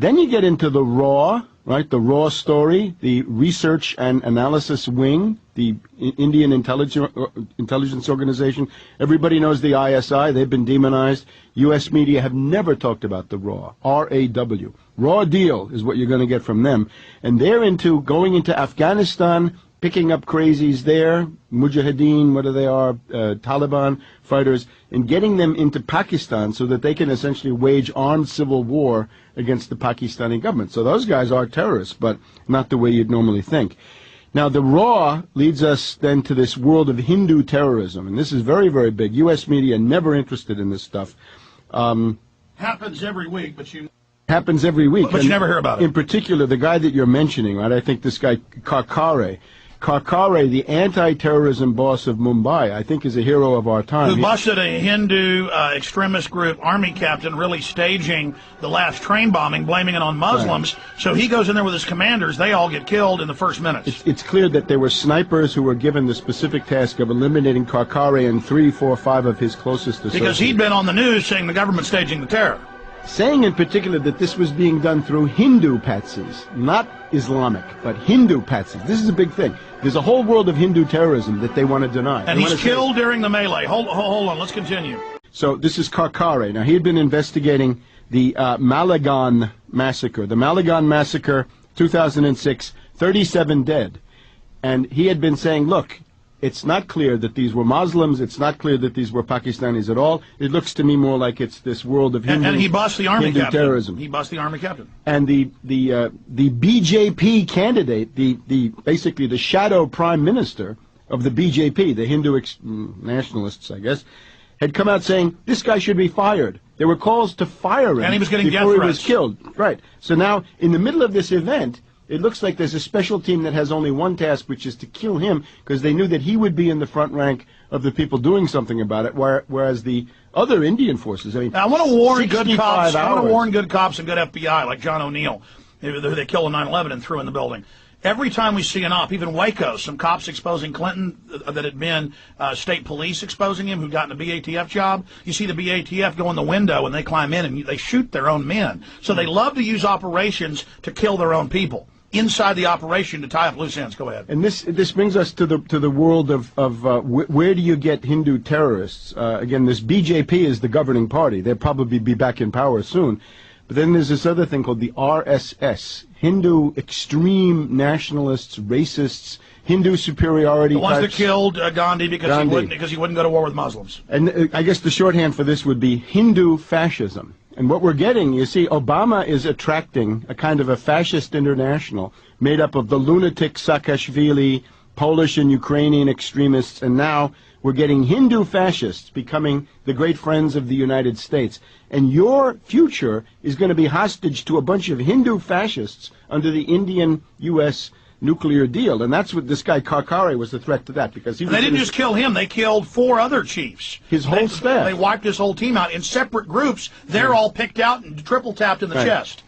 Then you get into the RAW, right? The RAW story, the Research and Analysis Wing, the Indian Intelligence Organization. Everybody knows the ISI. They've been demonized. U.S. media have never talked about the RAW, R-A-W. Raw deal is what you're going to get from them. And they're into going into Afghanistan, picking up crazies there, Mujahideen, whatever they are, Taliban fighters, and getting them into Pakistan so that they can essentially wage armed civil war against the Pakistani government. So those guys are terrorists, but not the way you'd normally think. Now, the RAW leads us then to this world of Hindu terrorism, and this is very, very big. U.S. media never interested in this stuff. Happens every week, but you... Happens every week. But you never hear about it. In particular, the guy that you're mentioning, right, I think this guy, Karkare, the anti-terrorism boss of Mumbai, I think is a hero of our time. Who busted a Hindu extremist group army captain really staging the last train bombing, blaming it on Muslims. Right. So he goes in there with his commanders. They all get killed in the first minutes. It's clear that there were snipers who were given the specific task of eliminating Karkare and 3, 4, 5 of his closest associates. Because he'd been on the news saying the government's staging the terror. Saying in particular that this was being done through Hindu patsies, not Islamic, but Hindu patsies. This is a big thing. There's a whole world of Hindu terrorism that they want to deny. And he's killed during the melee. Hold on, let's continue. So this is Karkare. Now, he had been investigating the Malegaon massacre. The Malegaon massacre, 2006, 37 dead. And he had been saying, look, it's not clear that these were Muslims. It's not clear that these were Pakistanis at all. It looks to me more like it's this world of Hindu, and he bust the army Hindu captain. terrorism. He bust the army captain. And the BJP candidate, basically the shadow prime minister of the BJP, the Hindu nationalists, I guess, had come out saying this guy should be fired. There were calls to fire him, and he was getting before death he was threats. killed. Right. So now, in the middle of this event, it looks like there's a special team that has only one task, which is to kill him, because they knew that he would be in the front rank of the people doing something about it, whereas the other Indian forces, I mean, now, I want to warn good cops. hours. I want to warn good cops and good FBI, like John O'Neill, who they killed in 9/11 and threw in the building. Every time we see an op, even Waco, some cops exposing Clinton that had been state police exposing him, who got in a BATF job, you see the BATF go in the window and they climb in and they shoot their own men. So they love to use operations to kill their own people. Inside the operation to tie up loose ends. Go ahead. And this brings us to the world of where do you get Hindu terrorists? Again, this BJP is the governing party. They'll probably be back in power soon. But then there's this other thing called the RSS, Hindu extreme nationalists, racists, Hindu superiority the ones types. that killed Gandhi because he wouldn't go to war with Muslims. And I guess the shorthand for this would be Hindu fascism. And what we're getting, you see, Obama is attracting a kind of a fascist international made up of the lunatic Saakashvili, Polish and Ukrainian extremists, and now we're getting Hindu fascists becoming the great friends of the United States. And your future is going to be hostage to a bunch of Hindu fascists under the Indian-U.S. nuclear deal. And that's what this guy Karkare was the threat to that, because he was... They didn't just kill him, they killed 4 other chiefs. His whole staff. They wiped his whole team out in separate groups. They're all picked out and triple tapped in the chest.